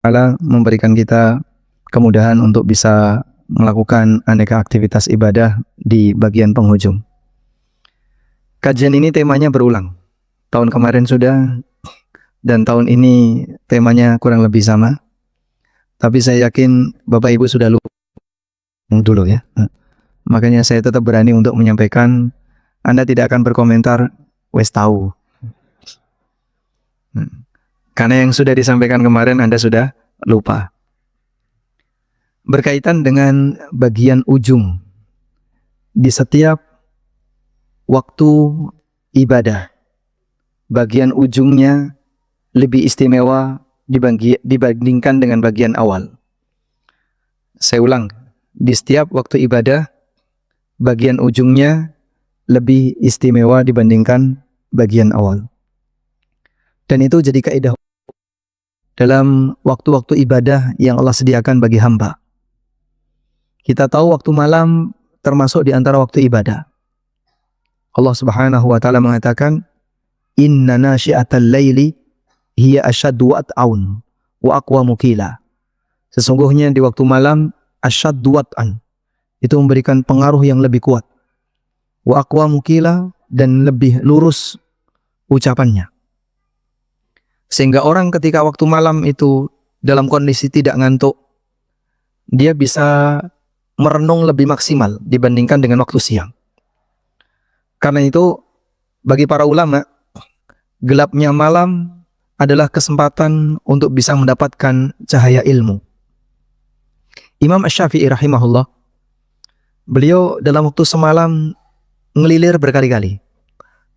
Ta'ala memberikan kita kemudahan untuk bisa melakukan aneka aktivitas ibadah di bagian penghujung. Kajian ini temanya berulang. Tahun kemarin sudah, dan tahun ini temanya kurang lebih sama. Tapi saya yakin Bapak Ibu sudah lupa dulu ya. Makanya saya tetap berani untuk menyampaikan, Anda tidak akan berkomentar, wes tahu. Karena yang sudah disampaikan kemarin Anda sudah lupa. Berkaitan dengan bagian ujung di setiap waktu ibadah, bagian ujungnya lebih istimewa dibandingkan dengan bagian awal. Saya ulang, di setiap waktu ibadah, bagian ujungnya lebih istimewa dibandingkan bagian awal. Dan itu jadi kaidah dalam waktu-waktu ibadah yang Allah sediakan bagi hamba. Kita tahu waktu malam termasuk di antara waktu ibadah. Allah Subhanahu wa taala mengatakan, "Inna nasyi'atal laili hiya asyaddu wat'aun wa aqwamu qila." Sesungguhnya di waktu malam asyaddu wat'an, itu memberikan pengaruh yang lebih kuat. Wa aqwamu qila, dan lebih lurus ucapannya. Sehingga orang ketika waktu malam itu dalam kondisi tidak ngantuk, dia bisa merenung lebih maksimal dibandingkan dengan waktu siang. Karena itu bagi para ulama, gelapnya malam adalah kesempatan untuk bisa mendapatkan cahaya ilmu. Imam Asy-Syafi'i rahimahullah, beliau dalam waktu semalam ngelilir berkali-kali,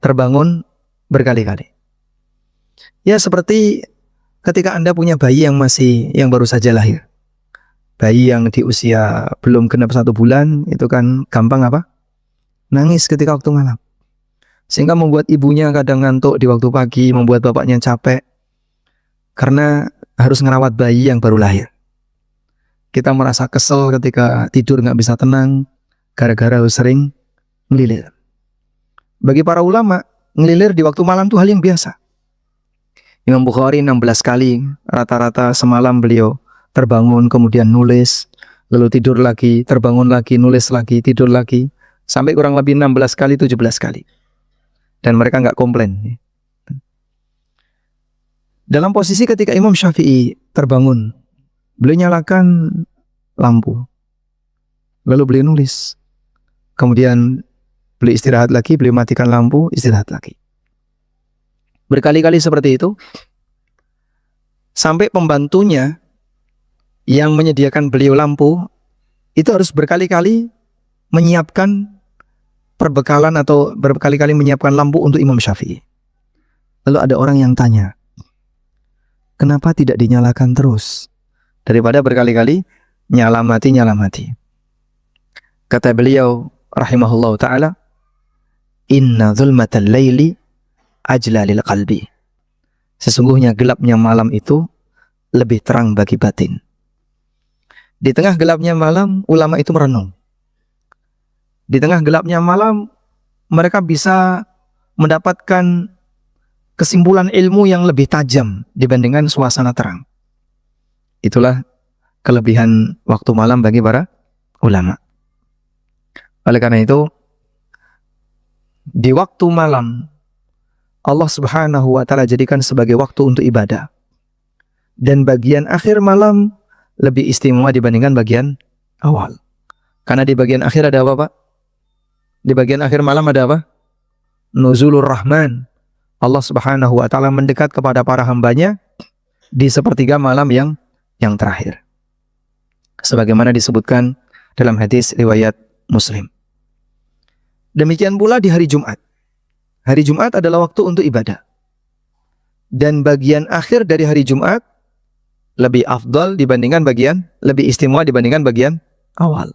terbangun berkali-kali. Ya seperti ketika Anda punya bayi yang baru saja lahir. Bayi yang di usia belum genap 1 bulan itu kan gampang apa? Nangis ketika waktu malam. Sehingga membuat ibunya kadang ngantuk di waktu pagi, membuat bapaknya capek karena harus ngerawat bayi yang baru lahir. Kita merasa kesel ketika tidur nggak bisa tenang gara-gara harus sering ngelilir. Bagi para ulama, ngelilir di waktu malam itu hal yang biasa. Imam Bukhari 16 kali rata-rata semalam beliau terbangun, kemudian nulis, lalu tidur lagi, terbangun lagi, nulis lagi, tidur lagi, sampai kurang lebih 16 kali, 17 kali. Dan mereka nggak komplain. Dalam posisi ketika Imam Syafi'i terbangun, beliau nyalakan lampu, lalu beliau nulis, kemudian beliau istirahat lagi, beliau matikan lampu, istirahat lagi. Berkali-kali seperti itu, sampai pembantunya yang menyediakan beliau lampu itu harus berkali-kali menyiapkan perbekalan atau berkali-kali menyiapkan lampu untuk Imam Syafi'i. Lalu ada orang yang tanya, kenapa tidak dinyalakan terus daripada berkali-kali nyala mati. Kata beliau rahimahullah ta'ala, inna zulmatal laili ajla lil qalbi. Sesungguhnya gelapnya malam itu lebih terang bagi batin. Di tengah gelapnya malam, ulama itu merenung. Di tengah gelapnya malam, mereka bisa mendapatkan kesimpulan ilmu yang lebih tajam dibandingkan suasana terang. Itulah kelebihan waktu malam bagi para ulama. Oleh karena itu, di waktu malam, Allah Subhanahu wa ta'ala jadikan sebagai waktu untuk ibadah. Dan bagian akhir malam lebih istimewa dibandingkan bagian awal. Karena di bagian akhir ada apa, Pak? Di bagian akhir malam ada apa? Nuzulur Rahman. Allah Subhanahu wa ta'ala mendekat kepada para hambanya di sepertiga malam yang terakhir. Sebagaimana disebutkan dalam hadis riwayat Muslim. Demikian pula di hari Jumat. Hari Jumat adalah waktu untuk ibadah. Dan bagian akhir dari hari Jumat lebih afdal dibandingkan lebih istimewa dibandingkan bagian awal.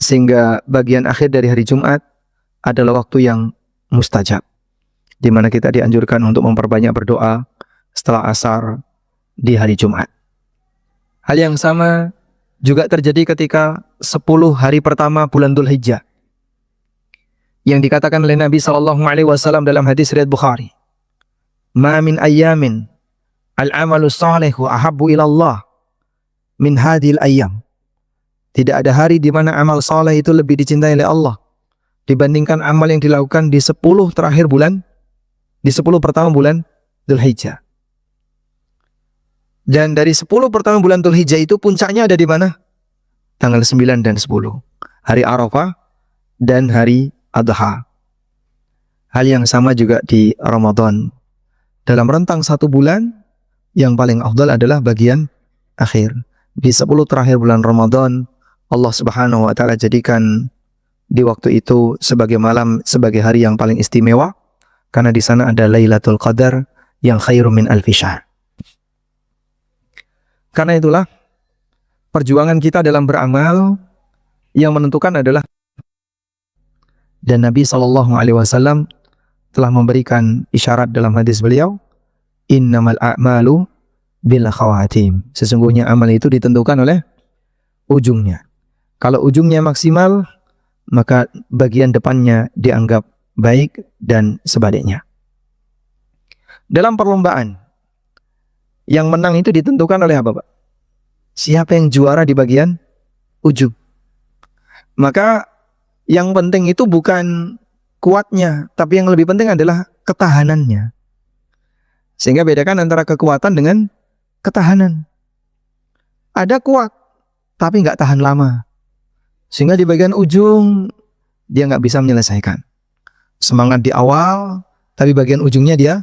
Sehingga bagian akhir dari hari Jumat adalah waktu yang mustajab, di mana kita dianjurkan untuk memperbanyak berdoa setelah asar di hari Jumat. Hal yang sama juga terjadi ketika 10 hari pertama bulan Dzulhijjah, yang dikatakan oleh Nabi SAW dalam hadis riwayat Bukhari, "Ma min ayyamin Al-amalu salihu ahabbu ilallah min hadhil ayyam. Tidak ada hari di mana amal saleh itu lebih dicintai oleh Allah dibandingkan amal yang dilakukan di 10 terakhir bulan, di 10 pertama bulan Dzulhijjah. Dan dari 10 pertama bulan Dzulhijjah itu puncaknya ada di mana? Tanggal 9 dan 10. Hari Arafah dan hari Adha. Hal yang sama juga di Ramadan. Dalam rentang 1 bulan, yang paling afdal adalah bagian akhir. Di 10 terakhir bulan Ramadan, Allah Subhanahu wa taala jadikan di waktu itu sebagai malam, sebagai hari yang paling istimewa, karena di sana ada Lailatul Qadar yang khairum min alfi syahr. Karena itulah perjuangan kita dalam beramal yang menentukan adalah, dan Nabi SAW telah memberikan isyarat dalam hadis beliau, innamal a'malu bil khawatim. Sesungguhnya amal itu ditentukan oleh ujungnya. Kalau ujungnya maksimal, maka bagian depannya dianggap baik dan sebaliknya. Dalam perlombaan, yang menang itu ditentukan oleh apa, Pak? Siapa yang juara di bagian ujung. Maka yang penting itu bukan kuatnya, tapi yang lebih penting adalah ketahanannya. Sehingga bedakan antara kekuatan dengan ketahanan. Ada kuat, tapi nggak tahan lama. Sehingga di bagian ujung dia nggak bisa menyelesaikan. Semangat di awal, tapi bagian ujungnya dia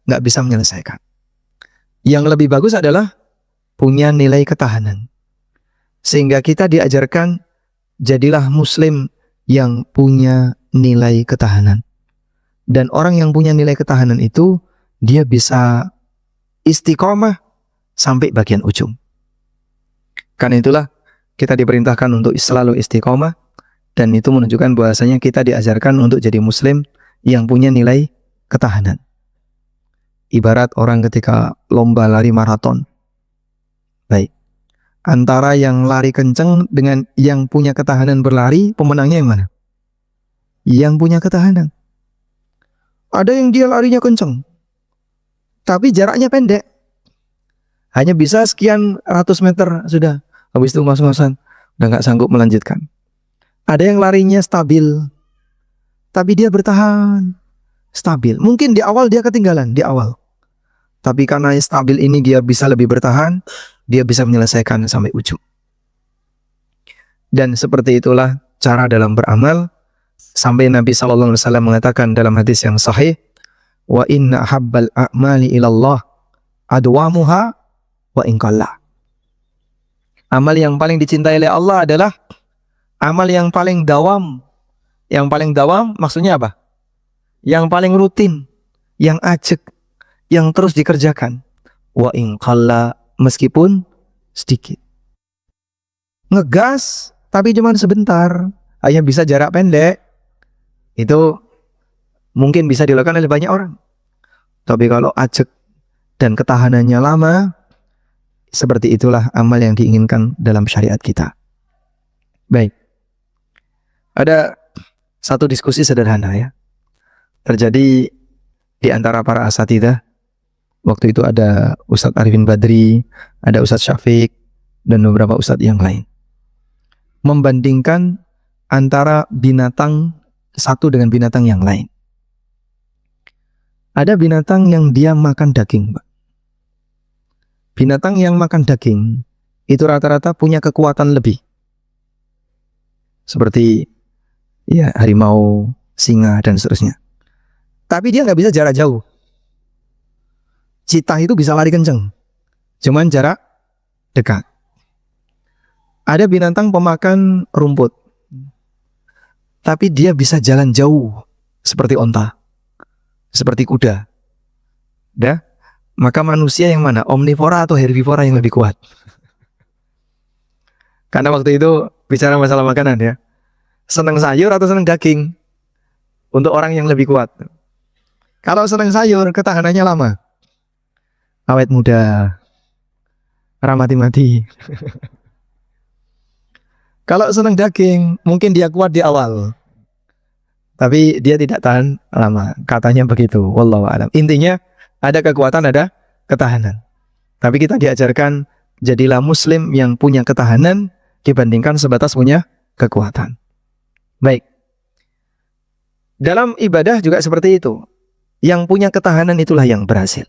nggak bisa menyelesaikan. Yang lebih bagus adalah punya nilai ketahanan. Sehingga kita diajarkan, jadilah muslim yang punya nilai ketahanan. Dan orang yang punya nilai ketahanan itu, dia bisa istiqomah sampai bagian ujung. Karena itulah kita diperintahkan untuk selalu istiqomah, dan itu menunjukkan bahwasanya kita diajarkan untuk jadi muslim yang punya nilai ketahanan. Ibarat orang ketika lomba lari maraton. Baik. Antara yang lari kenceng dengan yang punya ketahanan berlari, pemenangnya yang mana? Yang punya ketahanan. Ada yang dia larinya kenceng, tapi jaraknya pendek. Hanya bisa sekian ratus meter sudah. Habis itu ngos-ngosan, udah nggak sanggup melanjutkan. Ada yang larinya stabil, tapi dia bertahan stabil. Mungkin di awal dia ketinggalan, di awal. Tapi karena stabil ini dia bisa lebih bertahan, dia bisa menyelesaikan sampai ujung. Dan seperti itulah cara dalam beramal. Sampai Nabi SAW mengatakan dalam hadis yang sahih, wa inna habbal a'mali ilallah adwamuha wa inqalla. Amal yang paling dicintai oleh Allah adalah amal yang paling dawam. Yang paling dawam maksudnya apa? Yang paling rutin, yang ajek, yang terus dikerjakan. Wa in qalla, meskipun sedikit. Ngegas tapi cuma sebentar, hanya bisa jarak pendek. Itu mungkin bisa dilakukan oleh banyak orang. Tapi kalau ajek dan ketahanannya lama, seperti itulah amal yang diinginkan dalam syariat kita. Baik. Ada satu diskusi sederhana ya. Terjadi di antara para asatidzah. Waktu itu ada Ustadz Arifin Badri, ada Ustadz Syafiq, dan beberapa ustadz yang lain. Membandingkan antara binatang satu dengan binatang yang lain. Ada binatang yang dia makan daging, Pak. Binatang yang makan daging itu rata-rata punya kekuatan lebih. Seperti ya harimau, singa, dan seterusnya. Tapi dia nggak bisa jarak jauh. Citah itu bisa lari kenceng, cuman jarak dekat. Ada binatang pemakan rumput, tapi dia bisa jalan jauh, seperti onta, seperti kuda. Dah, maka manusia yang mana? Omnivora atau herbivora yang lebih kuat? Karena waktu itu bicara masalah makanan ya. Senang sayur atau senang daging? Untuk orang yang lebih kuat. Kalau senang sayur, ketahanannya lama. Awet muda, ramati-mati. Kalau senang daging, mungkin dia kuat di awal, tapi dia tidak tahan lama. Katanya begitu. Wallahu a'lam. Intinya ada kekuatan, ada ketahanan. Tapi kita diajarkan jadilah muslim yang punya ketahanan dibandingkan sebatas punya kekuatan. Baik. Dalam ibadah juga seperti itu. Yang punya ketahanan itulah yang berhasil.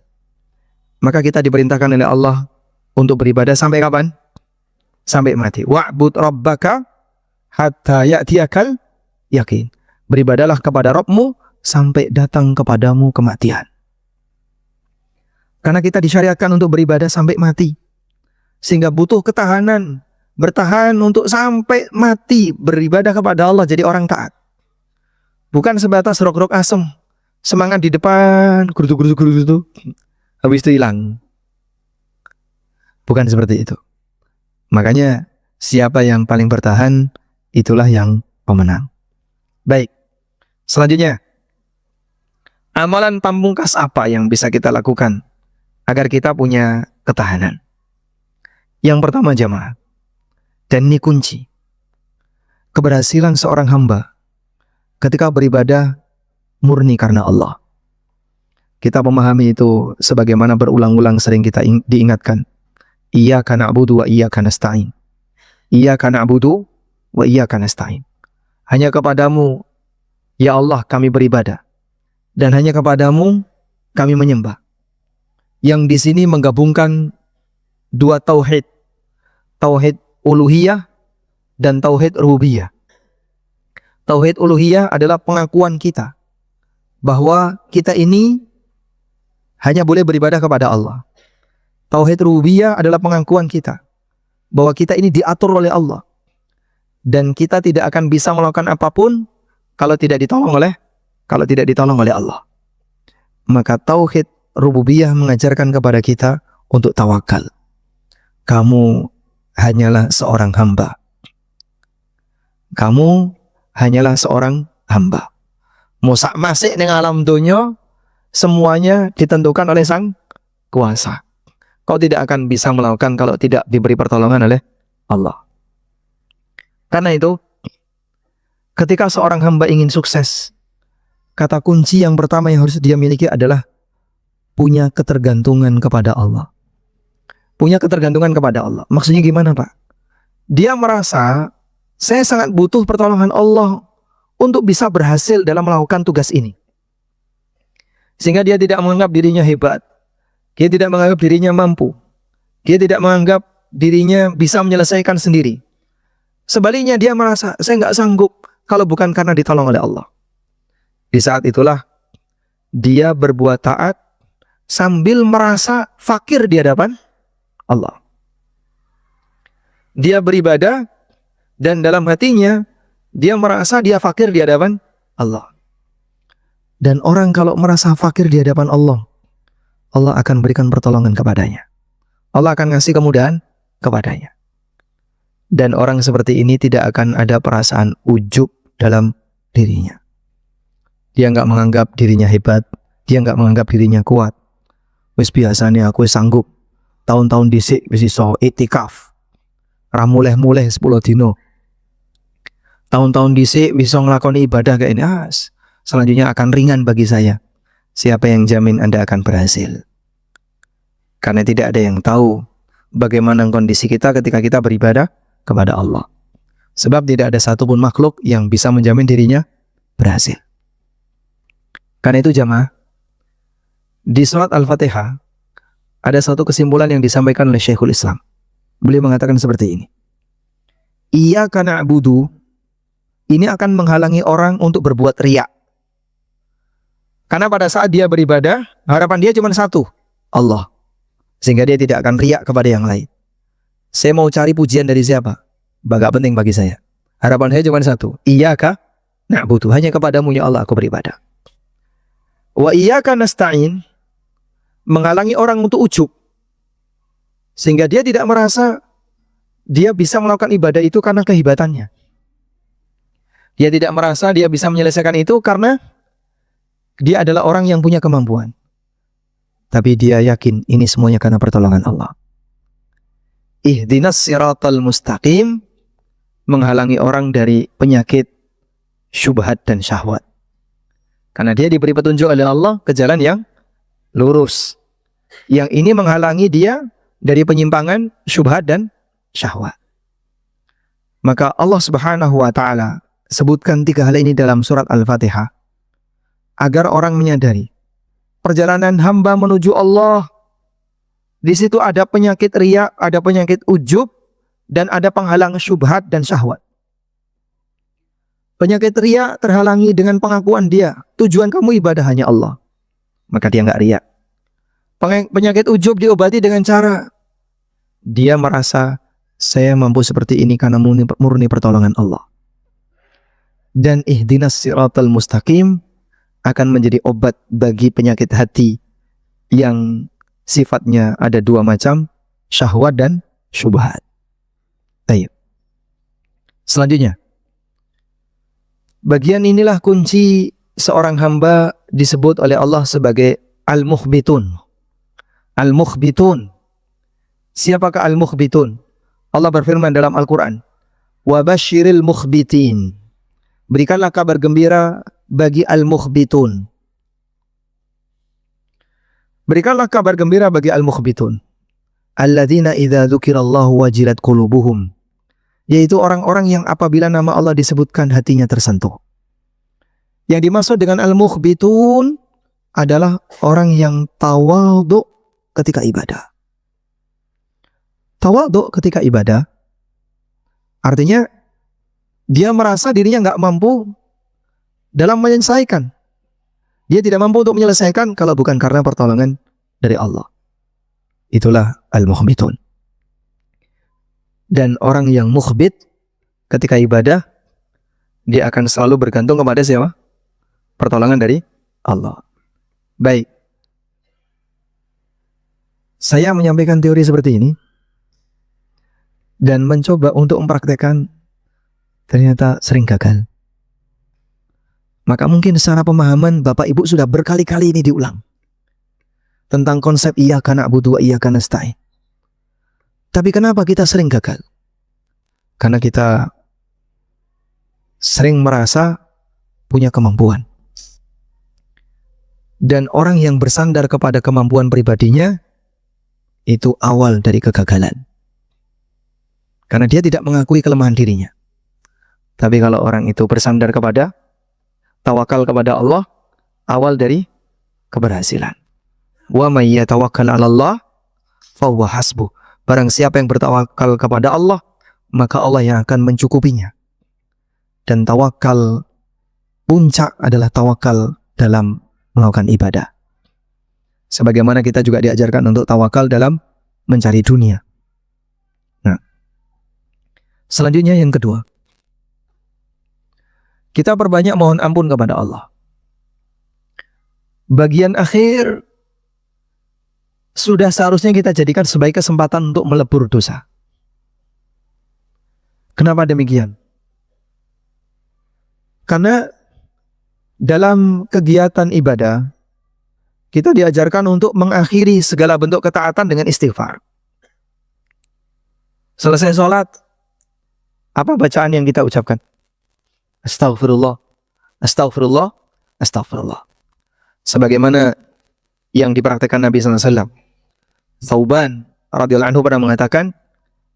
Maka kita diperintahkan oleh Allah untuk beribadah sampai kapan? Sampai mati. Wa'bud rabbaka hatta ya'tiyakal yakin. Beribadahlah kepada Rabbmu sampai datang kepadamu kematian. Karena kita disyariatkan untuk beribadah sampai mati. Sehingga butuh ketahanan. Bertahan untuk sampai mati beribadah kepada Allah jadi orang taat. Bukan sebatas rok-rok asem. Semangat di depan, gerutu-gerutu, habis itu hilang. Bukan seperti itu. Makanya siapa yang paling bertahan, itulah yang pemenang. Baik. Selanjutnya, amalan pamungkas apa yang bisa kita lakukan agar kita punya ketahanan? Yang pertama jamaah, dan ini kunci keberhasilan seorang hamba ketika beribadah murni karena Allah. Kita memahami itu sebagaimana berulang-ulang sering kita diingatkan. Iyyaka na'budu wa iyyaka nasta'in. Iyyaka na'budu wa iyyaka nasta'in. Hanya kepadamu, ya Allah, kami beribadah. Dan hanya kepadamu kami menyembah. Yang di sini menggabungkan dua tauhid. Tauhid uluhiyah dan tauhid rububiyah. Tauhid uluhiyah adalah pengakuan kita bahwa kita ini hanya boleh beribadah kepada Allah. Tauhid rububiyah adalah pengakuan kita bahwa kita ini diatur oleh Allah dan kita tidak akan bisa melakukan apapun kalau tidak ditolong oleh Allah. Maka tauhid rububiyah mengajarkan kepada kita untuk tawakal. Kamu hanyalah seorang hamba. Kamu hanyalah seorang hamba. Musak masih dengan alam dunia, semuanya ditentukan oleh Sang Kuasa. Kau tidak akan bisa melakukan kalau tidak diberi pertolongan oleh Allah. Karena itu, ketika seorang hamba ingin sukses, kata kunci yang pertama yang harus dia miliki adalah punya ketergantungan kepada Allah. Punya ketergantungan kepada Allah. Maksudnya gimana, Pak? Dia merasa, saya sangat butuh pertolongan Allah untuk bisa berhasil dalam melakukan tugas ini. Sehingga dia tidak menganggap dirinya hebat. Dia tidak menganggap dirinya mampu. Dia tidak menganggap dirinya bisa menyelesaikan sendiri. Sebaliknya dia merasa, saya nggak sanggup kalau bukan karena ditolong oleh Allah. Di saat itulah dia berbuat taat sambil merasa fakir di hadapan Allah. Dia beribadah dan dalam hatinya dia merasa dia fakir di hadapan Allah. Dan orang kalau merasa fakir di hadapan Allah, Allah akan berikan pertolongan kepadanya. Allah akan ngasih kemudahan kepadanya. Dan orang seperti ini tidak akan ada perasaan ujub dalam dirinya. Dia nggak menganggap dirinya hebat. Dia nggak menganggap dirinya kuat. Wis biasanya aku sanggup. Tahun-tahun dhisik wis iso itikaf. Ra muleh-muleh 10 dino. Tahun-tahun dhisik bisa nglakoni ibadah kayak ini. Selanjutnya akan ringan bagi saya. Siapa yang jamin Anda akan berhasil? Karena tidak ada yang tahu bagaimana kondisi kita ketika kita beribadah kepada Allah. Sebab tidak ada satupun makhluk yang bisa menjamin dirinya berhasil. Karena itu jamaah, di surat Al-Fatihah ada satu kesimpulan yang disampaikan oleh Syekhul Islam. Beliau mengatakan seperti ini. Iyyaka na'budu, ini akan menghalangi orang untuk berbuat riya. Karena pada saat dia beribadah, harapan dia cuma satu, Allah. Sehingga dia tidak akan riak kepada yang lain. Saya mau cari pujian dari siapa? Gak penting bagi saya. Harapan saya cuma satu, Iyyaka na'budu, hanya kepadamu ya Allah aku beribadah. Wa iyyaka nasta'in, menghalangi orang untuk ujub. Sehingga dia tidak merasa dia bisa melakukan ibadah itu karena kehebatannya. Dia tidak merasa dia bisa menyelesaikan itu karena dia adalah orang yang punya kemampuan. Tapi dia yakin ini semuanya karena pertolongan Allah. Ihdinas siratal mustaqim, menghalangi orang dari penyakit syubhat dan syahwat. Karena dia diberi petunjuk oleh Allah ke jalan yang lurus. Yang ini menghalangi dia dari penyimpangan, syubhat dan syahwat. Maka Allah Subhanahu wa taala sebutkan 3 hal ini dalam surat Al-Fatihah agar orang menyadari perjalanan hamba menuju Allah, di situ ada penyakit riya, ada penyakit ujub, dan ada penghalang syubhat dan syahwat. Penyakit riya terhalangi dengan pengakuan dia, tujuan kamu ibadah hanya Allah, maka dia nggak riya. Penyakit ujub diobati dengan cara dia merasa saya mampu seperti ini karena murni pertolongan Allah. Dan ihdinas siratal mustaqim akan menjadi obat bagi penyakit hati yang sifatnya ada 2 macam, syahwat dan syubhat. Baik. Selanjutnya, bagian inilah kunci seorang hamba disebut oleh Allah sebagai al-mukhbitun. Al-mukhbitun. Siapakah al-mukhbitun? Allah berfirman dalam Al-Quran, wa basyiril mukhbitin. Berikanlah kabar gembira bagi al-mukhbitun. Berikanlah kabar gembira bagi al-mukhbitun. Alladzina idza dzukirallahu wajilat qulubuhum. Yaitu orang-orang yang apabila nama Allah disebutkan hatinya tersentuh. Yang dimaksud dengan al-mukhbitun adalah orang yang tawadhu ketika ibadah. Tawadhu ketika ibadah artinya dia merasa dirinya nggak mampu dalam menyelesaikan. Dia tidak mampu untuk menyelesaikan kalau bukan karena pertolongan dari Allah. Itulah al-mukhbitun. Dan orang yang mukhbit ketika ibadah, dia akan selalu bergantung kepada siapa? Pertolongan dari Allah. Baik. Saya menyampaikan teori seperti ini dan mencoba untuk mempraktekkan, ternyata sering gagal. Maka mungkin secara pemahaman Bapak Ibu sudah berkali-kali ini diulang tentang konsep iyyaka na'budu wa iyyaka nasta'in. Tapi kenapa kita sering gagal? Karena kita sering merasa punya kemampuan. Dan orang yang bersandar kepada kemampuan pribadinya itu awal dari kegagalan. Karena dia tidak mengakui kelemahan dirinya. Tapi kalau orang itu bersandar kepada, tawakal kepada Allah, awal dari keberhasilan. Wa may yatawakkal 'ala Allah fa huwa hasbuh. Barang siapa yang bertawakal kepada Allah, maka Allah yang akan mencukupinya. Dan tawakal puncak adalah tawakal dalam melakukan ibadah. Sebagaimana kita juga diajarkan untuk tawakal dalam mencari dunia. Nah, selanjutnya yang kedua, kita perbanyak mohon ampun kepada Allah. Bagian akhir sudah seharusnya kita jadikan sebagai kesempatan untuk melebur dosa. Kenapa demikian? Karena dalam kegiatan ibadah kita diajarkan untuk mengakhiri segala bentuk ketaatan dengan istighfar. Selesai sholat, apa bacaan yang kita ucapkan? Astaghfirullah, astaghfirullah, astaghfirullah. Sebagaimana yang dipraktikkan Nabi SAW. Thauban radhiyallahu anhu pernah mengatakan,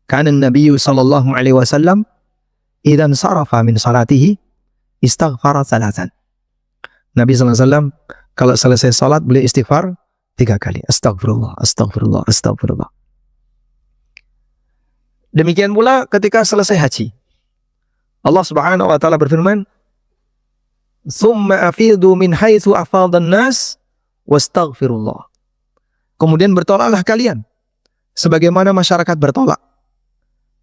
kana Nabi sallallahu alaihi wasallam idzan sarafa min salatihi istaghfara thalathan. Nabi SAW kalau selesai salat beliau istighfar 3 kali. Astagfirullah, astagfirullah, astagfirullah. Demikian pula ketika selesai haji. Allah Subhanahu wa taala berfirman, "Tsumma afidu min haitsu afadhan nas wastaghfirullah." Kemudian bertolaklah kalian sebagaimana masyarakat bertolak.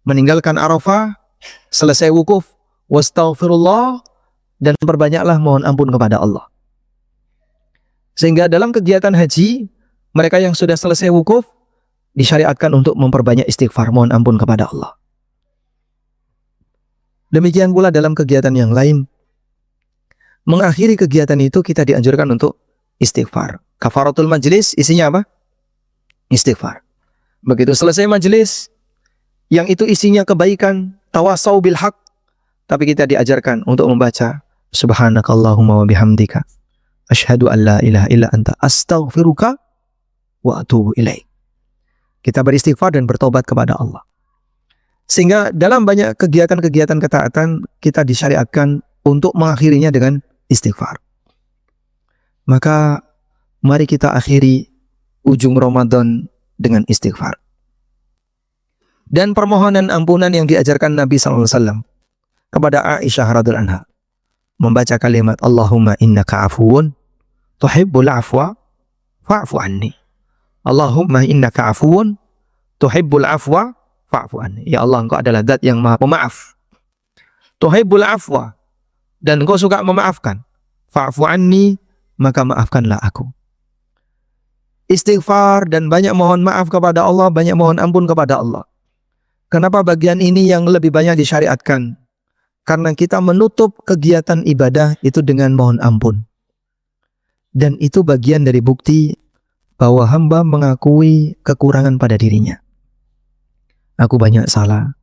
Meninggalkan Arafah, selesai wukuf, wastaghfirullah, dan perbanyaklah mohon ampun kepada Allah. Sehingga dalam kegiatan haji, mereka yang sudah selesai wukuf disyariatkan untuk memperbanyak istighfar, mohon ampun kepada Allah. Demikian pula dalam kegiatan yang lain, mengakhiri kegiatan itu kita dianjurkan untuk istighfar. Kafaratul majlis isinya apa? Istighfar. Begitu selesai majlis, yang itu isinya kebaikan, tawasau bil haq, tapi kita diajarkan untuk membaca Subhanakallahumma wa bihamdika asyhadu an la ilaha illa anta astaghfiruka wa atubu ilaik. Kita beristighfar dan bertobat kepada Allah. Sehingga dalam banyak kegiatan-kegiatan ketaatan kita disyariatkan untuk mengakhirinya dengan istighfar. Maka mari kita akhiri ujung Ramadan dengan istighfar. Dan permohonan ampunan yang diajarkan Nabi SAW kepada Aisyah radhiyallahu anha, membaca kalimat Allahumma innaka afuwun tuhibbul afwa fa'fu anni. Allahumma innaka afuwun tuhibbul afwa fa'fu anni. Ya Allah, Engkau adalah zat yang maha pemaaf. Tuhibbul afwa, dan Engkau suka memaafkan. Fa'fu anni, maka maafkanlah aku. Istighfar dan banyak mohon maaf kepada Allah, banyak mohon ampun kepada Allah. Kenapa bagian ini yang lebih banyak disyariatkan? Karena kita menutup kegiatan ibadah itu dengan mohon ampun. Dan itu bagian dari bukti bahwa hamba mengakui kekurangan pada dirinya. Aku banyak salah,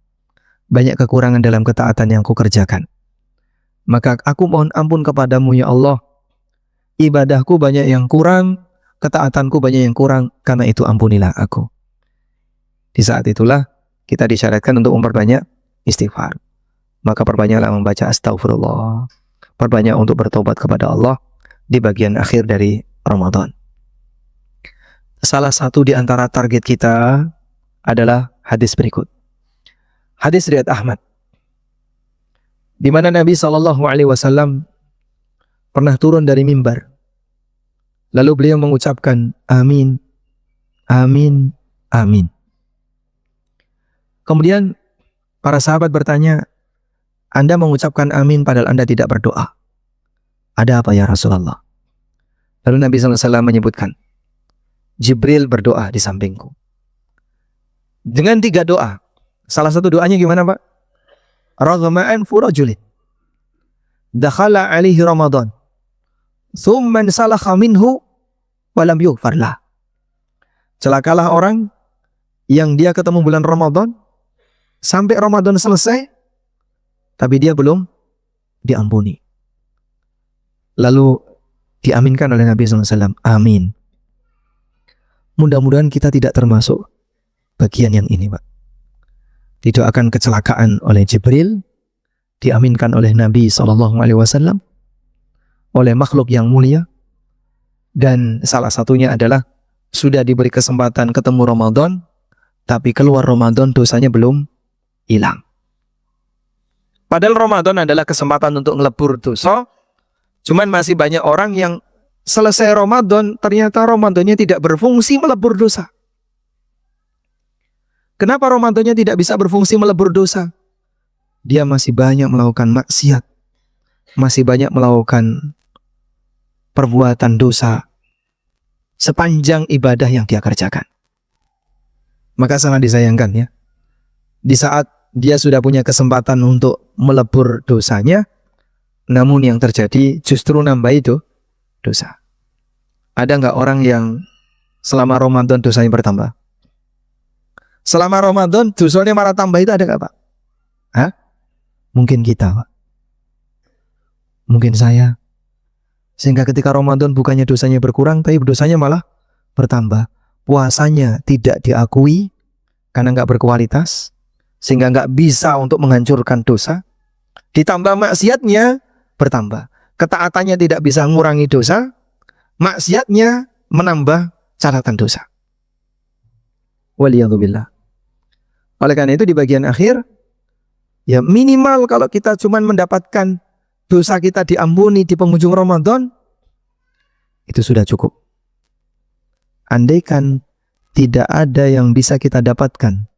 banyak kekurangan dalam ketaatan yang kukerjakan. Maka aku mohon ampun kepadamu ya Allah. Ibadahku banyak yang kurang, ketaatanku banyak yang kurang, karena itu ampunilah aku. Di saat itulah kita disyaratkan untuk memperbanyak istighfar. Maka perbanyaklah membaca astagfirullah, perbanyak untuk bertobat kepada Allah di bagian akhir dari Ramadan. Salah satu di antara target kita adalah hadis berikut. Hadis riwayat Ahmad, di mana Nabi SAW pernah turun dari mimbar. Lalu beliau mengucapkan amin, amin, amin. Kemudian para sahabat bertanya, Anda mengucapkan amin padahal Anda tidak berdoa. Ada apa ya Rasulullah? Lalu Nabi SAW menyebutkan, Jibril berdoa di sampingku. Dengan 3 doa. Salah satu doanya gimana Pak? Raghma'an furajulin dakhala alaihi Ramadan thumman salakha minhu walam yughfarlah. Celakalah orang yang dia ketemu bulan Ramadan, sampai Ramadan selesai, tapi dia belum diampuni. Lalu diaminkan oleh Nabi SAW. Amin. Mudah-mudahan kita tidak termasuk bagian yang ini, Pak. Didoakan kecelakaan oleh Jibril, diaminkan oleh Nabi SAW, oleh makhluk yang mulia, dan salah satunya adalah sudah diberi kesempatan ketemu Ramadan, tapi keluar Ramadan dosanya belum hilang. Padahal Ramadan adalah kesempatan untuk ngelebur dosa, cuman masih banyak orang yang selesai Ramadan, ternyata Ramadannya tidak berfungsi melebur dosa. Kenapa Ramadannya tidak bisa berfungsi melebur dosa? Dia masih banyak melakukan maksiat, masih banyak melakukan perbuatan dosa sepanjang ibadah yang dia kerjakan. Maka sangat disayangkan ya, di saat dia sudah punya kesempatan untuk melebur dosanya, namun yang terjadi justru nambah itu dosa. Ada nggak orang yang selama Ramadan dosanya bertambah? Selama Ramadan dosanya malah tambah, itu ada nggak Pak? Hah? Mungkin kita Pak, mungkin saya. Sehingga ketika Ramadan bukannya dosanya berkurang, tapi dosanya malah bertambah. Puasanya tidak diakui karena nggak berkualitas, sehingga nggak bisa untuk menghancurkan dosa. Ditambah maksiatnya bertambah. Ketaatannya tidak bisa mengurangi dosa, maksiatnya menambah catatan dosa. Waliyadzubillah. Oleh karena itu di bagian akhir, ya minimal kalau kita cuma mendapatkan dosa kita diampuni di penghujung Ramadan, itu sudah cukup. Andaikan tidak ada yang bisa kita dapatkan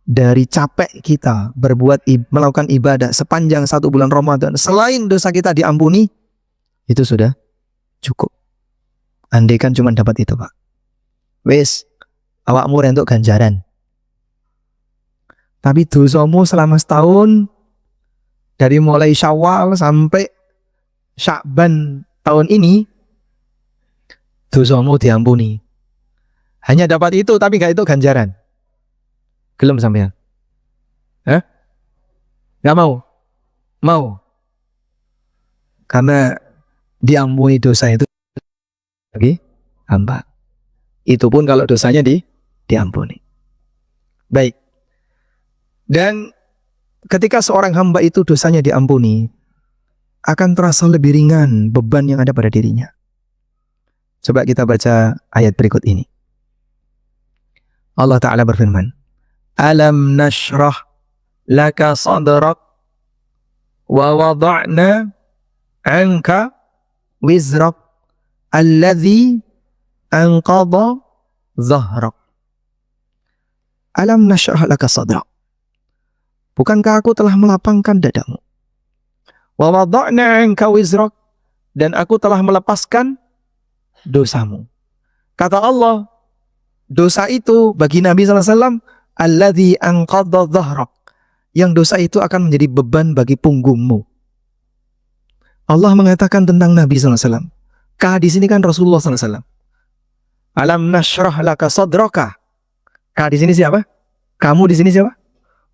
dari capek kita melakukan ibadah sepanjang 1 bulan Ramadan, selain dosa kita diampuni, itu sudah cukup. Andaikan cuma dapat itu Pak, wes awakmu rentuk ganjaran. Tapi dosamu selama setahun, dari mulai Syawal sampai Sya'ban tahun ini, dosamu diampuni. Hanya dapat itu, tapi gak itu ganjaran. Gelem sampean? Hah? Gak mau? Mau? Karena diampuni dosa itu bagi hamba. Itu pun kalau dosanya diampuni. Baik. Dan ketika seorang hamba itu dosanya diampuni, akan terasa lebih ringan beban yang ada pada dirinya. Coba kita baca ayat berikut ini. Allah Ta'ala berfirman, Alam nashrah laka sadrak wa wada'na anka wizrak alladhi anqadha zahrak. Alam nashrah laka sadrak. Bukankah aku telah melapangkan dadamu? Wa wada'na anka wizrak, dan aku telah melepaskan dosamu. Kata Allah, dosa itu bagi Nabi SAW, alladzi anqadha dhahrak, yang dosa itu akan menjadi beban bagi punggungmu. Allah mengatakan tentang Nabi SAW. Ka di sini kan Rasulullah SAW. Alam nashrah laka sadraka. Ka di sini siapa? Kamu di sini siapa?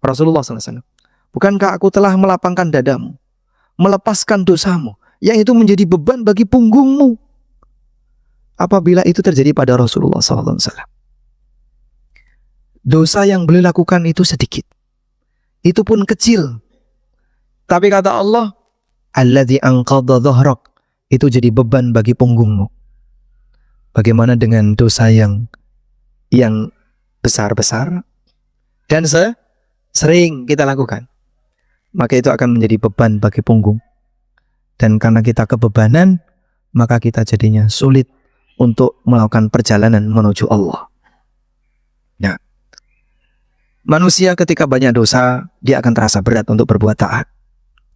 Rasulullah SAW. Bukankah aku telah melapangkan dadamu, melepaskan dosamu, yang itu menjadi beban bagi punggungmu? Apabila itu terjadi pada Rasulullah SAW, dosa yang beliau lakukan itu sedikit, itu pun kecil, tapi kata Allah, alladzi anqadha dhahrak, itu jadi beban bagi punggungmu. Bagaimana dengan dosa yang besar-besar dan sering kita lakukan, maka itu akan menjadi beban bagi punggung. Dan karena kita kebebanan, maka kita jadinya sulit untuk melakukan perjalanan menuju Allah. Nah, manusia ketika banyak dosa, dia akan terasa berat untuk berbuat taat.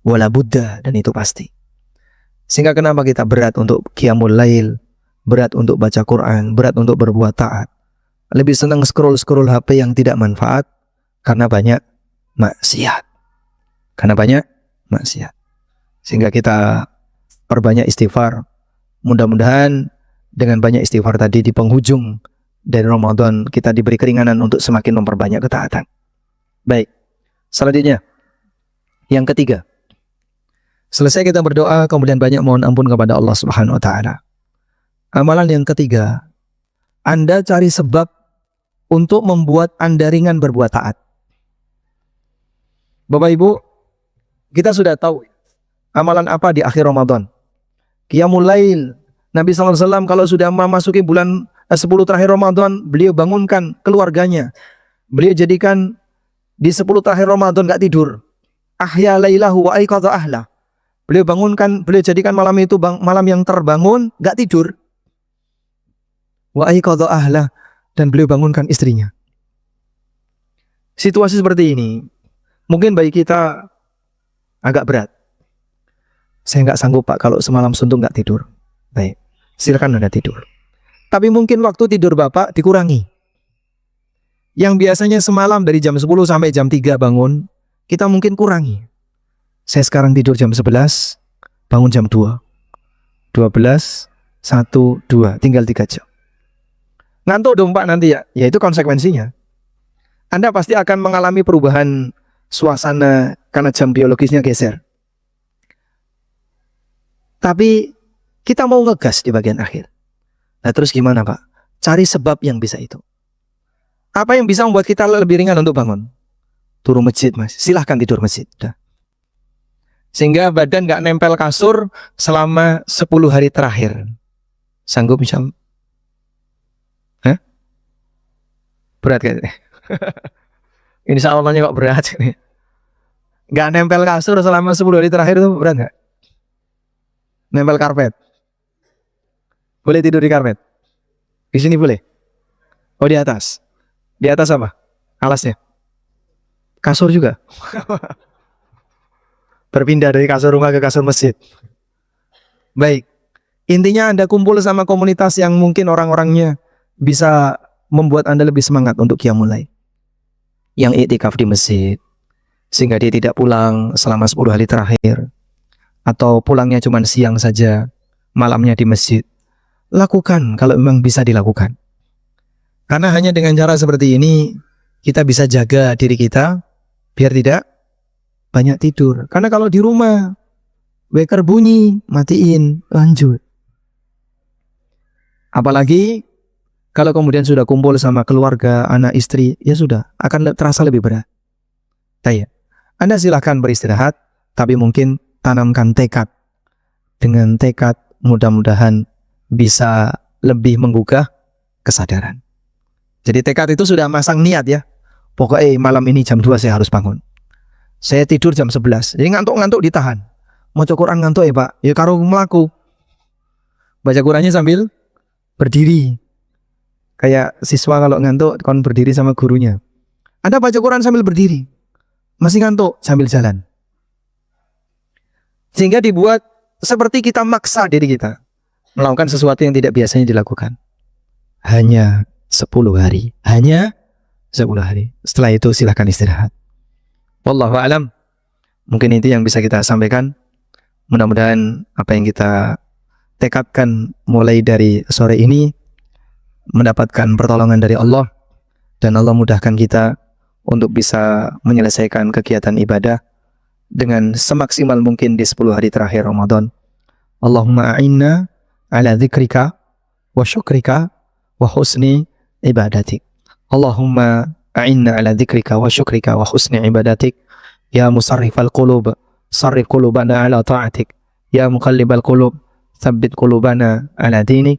Wala Buddha, dan itu pasti. Sehingga kenapa kita berat untuk qiyamul lail, berat untuk baca Quran, berat untuk berbuat taat. Lebih senang scroll-scroll HP yang tidak manfaat, karena banyak maksiat. Karena banyak maksiat. Sehingga kita perbanyak istighfar. Mudah-mudahan dengan banyak istighfar tadi di penghujung dari Ramadan, kita diberi keringanan untuk semakin memperbanyak ketaatan. Baik, selanjutnya yang ketiga, selesai kita berdoa, kemudian banyak mohon ampun kepada Allah Subhanahu wa Ta'ala. Amalan yang ketiga, Anda cari sebab untuk membuat Anda ringan berbuat taat. Bapak Ibu, kita sudah tahu amalan apa di akhir Ramadan. Qiyamul Lail. Nabi SAW kalau sudah memasuki bulan 10 terakhir Ramadan, beliau bangunkan keluarganya. Beliau jadikan di 10 terakhir Ramadan gak tidur. Ahya lailahu wa aiqadha ahla. Beliau bangunkan, beliau jadikan malam itu malam yang terbangun, gak tidur. Wa aiqadha ahla, dan beliau bangunkan istrinya. Situasi seperti ini mungkin bagi kita agak berat. Saya gak sanggup Pak kalau semalam suntuk gak tidur. Baik, silakan Anda tidur. Tapi mungkin waktu tidur Bapak dikurangi. Yang biasanya semalam dari jam 10 sampai jam 3 bangun, kita mungkin kurangi. Saya sekarang tidur jam 11, bangun jam 2. 12, 1, 2, tinggal 3 jam. Ngantuk dong Pak nanti ya. Ya itu konsekuensinya. Anda pasti akan mengalami perubahan suasana karena jam biologisnya geser. Tapi kita mau ngegas di bagian akhir. Nah terus gimana Pak? Cari sebab yang bisa itu. Apa yang bisa membuat kita lebih ringan untuk bangun? Turun masjid Mas. Silahkan tidur masjid. Udah. Sehingga badan gak nempel kasur selama 10 hari terakhir. Sanggup misal? Hah? Berat kayaknya. Insya Allahnya kok berat. Gak nempel kasur selama 10 hari terakhir itu berat gak? Nempel karpet. Boleh tidur di karpet? Di sini boleh? Oh di atas? Di atas apa? Alasnya? Kasur juga? Berpindah dari kasur rumah ke kasur masjid. Baik. Intinya Anda kumpul sama komunitas yang mungkin orang-orangnya bisa membuat Anda lebih semangat untuk qiyamul lail. Yang iktikaf di masjid. Sehingga dia tidak pulang selama 10 hari terakhir. Atau pulangnya cuma siang saja, malamnya di masjid. Lakukan kalau memang bisa dilakukan. Karena hanya dengan cara seperti ini, kita bisa jaga diri kita biar tidak banyak tidur. Karena kalau di rumah, waker bunyi, matiin, lanjut. Apalagi Kalau kemudian sudah kumpul sama keluarga, anak, istri, ya sudah, akan terasa lebih berat. Tanya, Anda silahkan beristirahat, tapi mungkin tanamkan tekad. Dengan tekad, mudah-mudahan bisa lebih menggugah kesadaran. Jadi tekad itu sudah masang niat ya. Pokoknya malam ini jam 2 saya harus bangun. Saya tidur jam 11. Jadi ngantuk-ngantuk ditahan. Mau Quran ngantuk ya Pak? Ya karo melaku. Baca Qurannya sambil berdiri. Kayak siswa kalau ngantuk kon berdiri sama gurunya. Anda baca Quran sambil berdiri. Masih ngantuk sambil jalan. Sehingga dibuat seperti kita maksa diri kita melakukan sesuatu yang tidak biasanya dilakukan. Hanya 10 hari. Hanya 10 hari. Setelah itu silahkan istirahat. Wallahu a'lam. Mungkin itu yang bisa kita sampaikan. Mudah-mudahan apa yang kita tekadkan mulai dari sore ini mendapatkan pertolongan dari Allah. Dan Allah mudahkan kita untuk bisa menyelesaikan kegiatan ibadah dengan semaksimal mungkin di 10 hari terakhir Ramadan. Allahumma a'inna ala dzikrika wa syukrika wa husni ibadatik. Allahumma a'inna ala dzikrika wa syukrika wa husni ibadatik. Ya musarrifal qulub, sarrif qulubana ala ta'atik. Ya muqallibal qulub, tsabbit qulubana ala dinik.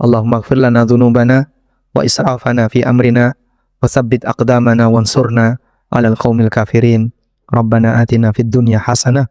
Allahumma ighfir lana dhunubana wa israfana fi amrina wa tsabbit aqdamana wansurna ala al-qaumil kafirin. Rabbana atina fid dunya hasanah